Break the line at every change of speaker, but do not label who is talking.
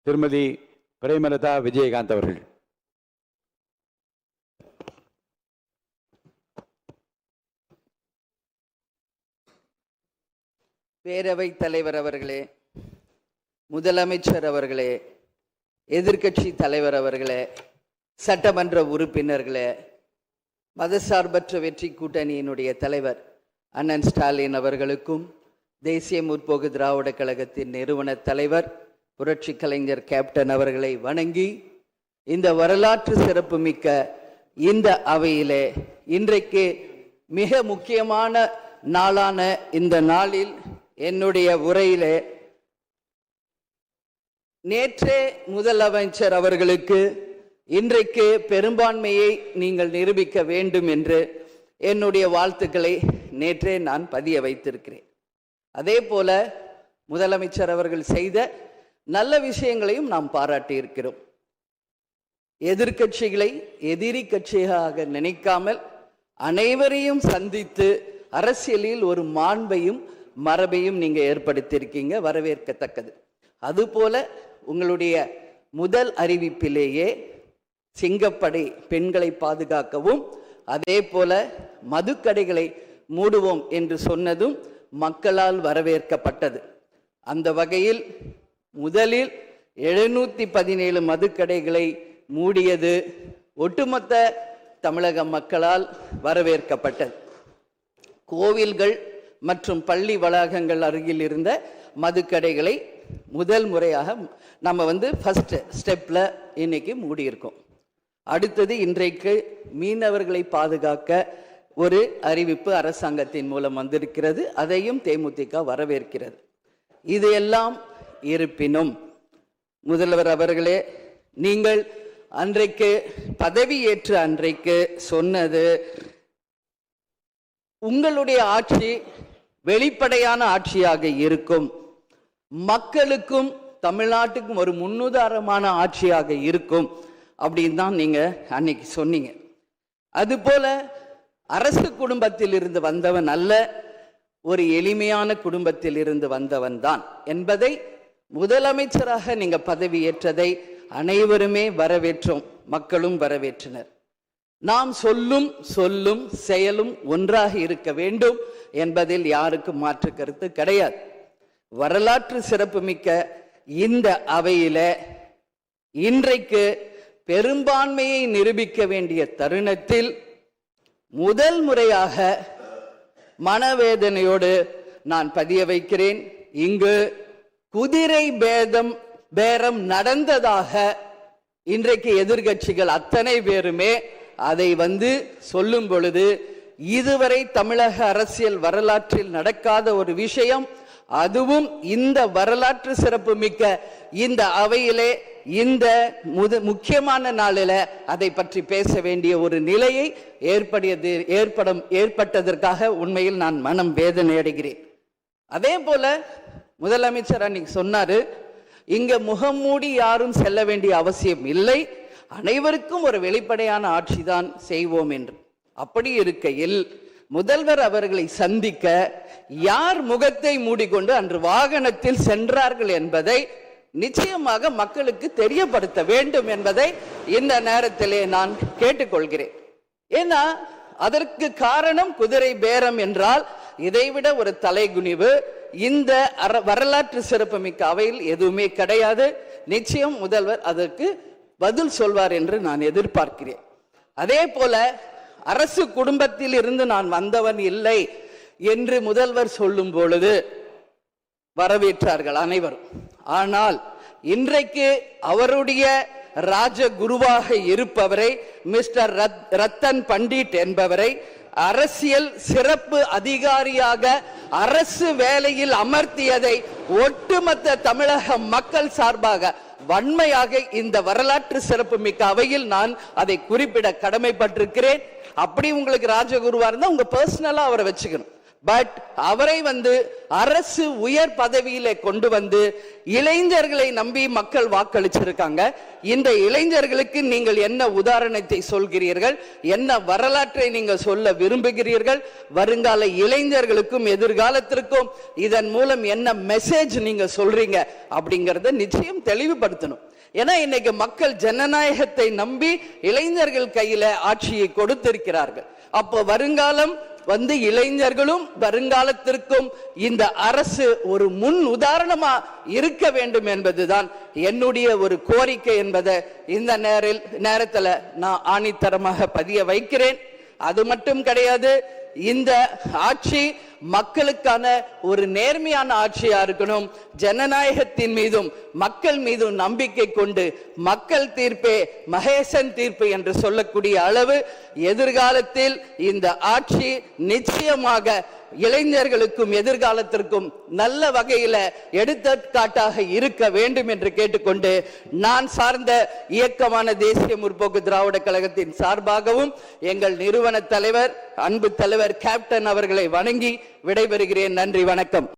திருமதி பிரேமலதா விஜயகாந்த் அவர்கள்.
பேரவைத் தலைவர் அவர்களே, முதலமைச்சர் அவர்களே, எதிர்க்கட்சி தலைவர் அவர்களே, சட்டமன்ற உறுப்பினர்களே, மதசார்பற்ற வெற்றி கூட்டணியினுடைய தலைவர் அண்ணன் ஸ்டாலின் அவர்களுக்கும், தேசிய முற்போக்கு திராவிட கழகத்தின் நிறுவன தலைவர் புரட்சி கலைஞர் கேப்டன் அவர்களை வணங்கி, இந்த வரலாற்று சிறப்புமிக்க இந்த அவையிலே இன்றைக்கு மிக முக்கியமான நாளான இந்த நாளில் என்னுடைய உரையிலே நேற்றே முதலமைச்சர் அவர்களுக்கு இன்றைக்கு பெரும்பான்மையை நீங்கள் நிரூபிக்க வேண்டும் என்று என்னுடைய வாழ்த்துக்களை நேற்றே நான் பதிய வைத்திருக்கிறேன். அதே போல முதலமைச்சர் அவர்கள் செய்த நல்ல விஷயங்களையும் நாம் பாராட்டி இருக்கிறோம். எதிர்கட்சிகளை எதிரி கட்சியாக நினைக்காமல் அனைவரையும் சந்தித்து அரசியலில் ஒரு மாண்பையும் மரபையும் நீங்க ஏற்படுத்தியிருக்கீங்க, வரவேற்கத்தக்கது. அதுபோல உங்களுடைய முதல் அறிவிப்பிலேயே சிங்கப்படை பெண்களை பாதுகாக்கவும், அதே போல மதுக்கடைகளை மூடுவோம் என்று சொன்னதும் மக்களால் வரவேற்கப்பட்டது. அந்த வகையில் முதலில் 717 மதுக்கடைகளை மூடியது ஒட்டுமொத்த தமிழக மக்களால் வரவேற்கப்பட்டது. கோவில்கள் மற்றும் பள்ளி வளாகங்கள் அருகில் இருந்த மதுக்கடைகளை முதல் முறையாக நம்ம ஃபர்ஸ்ட் ஸ்டெப்ல இன்னைக்கு மூடியிருக்கோம். அடுத்தது இன்றைக்கு மீனவர்களை பாதுகாக்க ஒரு அறிவிப்பு அரசாங்கத்தின் மூலம் வந்திருக்கிறது. அதையும் தேமுதிக வரவேற்கிறது. இதையெல்லாம் இருப்பினும் முதல்வர் அவர்களே, நீங்கள் அன்றைக்கு பதவியேற்ற அன்றைக்கு சொன்னது உங்களுடைய ஆட்சி வெளிப்படையான ஆட்சியாக இருக்கும், மக்களுக்கும் தமிழ்நாட்டுக்கும் ஒரு முன்னுதாரணமான ஆட்சியாக இருக்கும் அப்படின்னு தான் நீங்க அன்னைக்கு சொன்னீங்க. அதுபோல அரசு குடும்பத்தில் இருந்து வந்தவன் அல்ல, ஒரு எளிமையான குடும்பத்தில் இருந்து வந்தவன் தான் என்பதை முதலமைச்சராக நீங்க பதவியேற்றதை அனைவருமே வரவேற்றோம், மக்களும் வரவேற்றனர். நாம் சொல்லும் செயலும் ஒன்றாக இருக்க வேண்டும் என்பதில் யாருக்கும் மாற்று கருத்து கிடையாது. வரலாற்று சிறப்புமிக்க இந்த அவையில இன்றைக்கு பெரும்பான்மையை நிரூபிக்க வேண்டிய தருணத்தில் முதல் முறையாக மனவேதனையோடு நான் பதிய வைக்கிறேன், இங்கு குதிரை பேரம் நடந்ததாக இன்றைக்கு எதிர்கட்சிகள் அத்தனை பேருமே அதை சொல்லும் பொழுது, இதுவரை தமிழக அரசியல் வரலாற்றில் நடக்காத ஒரு விஷயம், அதுவும் இந்த வரலாற்று சிறப்பு மிக்க இந்த அவையிலே இந்த முக்கியமான நாளில் அதை பற்றி பேச வேண்டிய ஒரு நிலையை ஏற்பட்டதற்காக உண்மையில் நான் மனம் வேதனை அடைகிறேன். அதே போல முதலமைச்சர் அன்னைக்கு சொன்னாரு, இங்க முகம் மூடி யாரும் செல்ல வேண்டிய அவசியம் இல்லை, அனைவருக்கும் ஒரு வெளிப்படையான ஆட்சி தான் செய்வோம் என்று. அப்படி இருக்கையில் முதல்வர் அவர்களை சந்திக்க யார் முகத்தை மூடிக்கொண்டு அன்று வாகனத்தில் சென்றார்கள் என்பதை நிச்சயமாக மக்களுக்கு தெரியப்படுத்த வேண்டும் என்பதை இந்த நேரத்திலே நான் கேட்டுக்கொள்கிறேன். ஏன்னா அதற்கு காரணம் குதிரை பேரம் என்றால் இதைவிட ஒரு தலைகுனிவு இந்த வரலாற்று சிறப்புமிக்க அவையில் எதுவுமே கிடையாது. நிச்சயம் முதல்வர் அதற்கு பதில் சொல்வார் என்று நான் எதிர்பார்க்கிறேன். அதே போல அரசு குடும்பத்தில் இருந்து நான் வந்தவன் இல்லை என்று முதல்வர் சொல்லும் பொழுது வரவேற்றார்கள் அனைவரும். ஆனால் இன்றைக்கு அவருடைய ராஜகுருவாக இருப்பவரை மிஸ்டர் ரத்தன் பண்டிட் என்பவரை அரசியல் சிறப்பு அதிகாரியாக அரசு வேலையில் அமர்த்தியதை ஒட்டுமொத்த தமிழக மக்கள் சார்பாக வன்மையாக இந்த வரலாற்று சிறப்பு மிக்க அவையில் நான் அதை குறிப்பிட கடமைப்பட்டிருக்கிறேன். அப்படி உங்களுக்கு ராஜகுருவா இருந்தா உங்க பர்சனலா அவரை வச்சுக்கணும். பட் அவரை அரசு உயர் பதவியில கொண்டு இளைஞர்களை நம்பி மக்கள் வாக்களிச்சிருக்காங்க. இந்த இளைஞர்களுக்கு நீங்கள் என்ன உதாரணத்தை சொல்கிறீர்கள், என்ன வரலாற்றை நீங்கள் சொல்ல விரும்புகிறீர்கள், வருங்கால இளைஞர்களுக்கும் எதிர்காலத்திற்கும் இதன் மூலம் என்ன மெசேஜ் நீங்க சொல்றீங்க அப்படிங்கறத நிச்சயம் தெளிவுபடுத்தணும். ஏன்னா இன்னைக்கு மக்கள் ஜனநாயகத்தை நம்பி இளைஞர்கள் கையில ஆட்சியை கொடுத்திருக்கிறார்கள். அப்போ வருங்காலம் இளைஞர்களும் வருங்காலத்திற்கும் இந்த அரசு ஒரு முன் உதாரணமா இருக்க வேண்டும் என்பதுதான் என்னுடைய ஒரு கோரிக்கை என்பதை இந்த நேரத்தில் நான் ஆணித்தரமாக பதிய வைக்கிறேன். அது மட்டும் கிடையாது, இந்த ஆட்சி மக்களுக்கான ஒரு நேர்மையான ஆட்சியா இருக்கணும். ஜனநாயகத்தின் மீதும் மக்கள் மீதும் நம்பிக்கை கொண்டு மக்கள் தீர்ப்பே மகேசன் தீர்ப்பு என்று சொல்லக்கூடிய அளவு எதிர்காலத்தில் இந்த ஆட்சி நிச்சயமாக இளைஞர்களுக்கும் எதிர்காலத்திற்கும் நல்ல வகையில எடுத்துக்காட்டாக இருக்க வேண்டும் என்று கேட்டுக்கொண்டு, நான் சார்ந்த இயக்கமான தேசிய முற்போக்கு திராவிட கழகத்தின் சார்பாகவும் எங்கள் நிறுவன தலைவர் அன்பு தலைவர் கேப்டன் அவர்களை வணங்கி விடைபெறுகிறேன். நன்றி, வணக்கம்.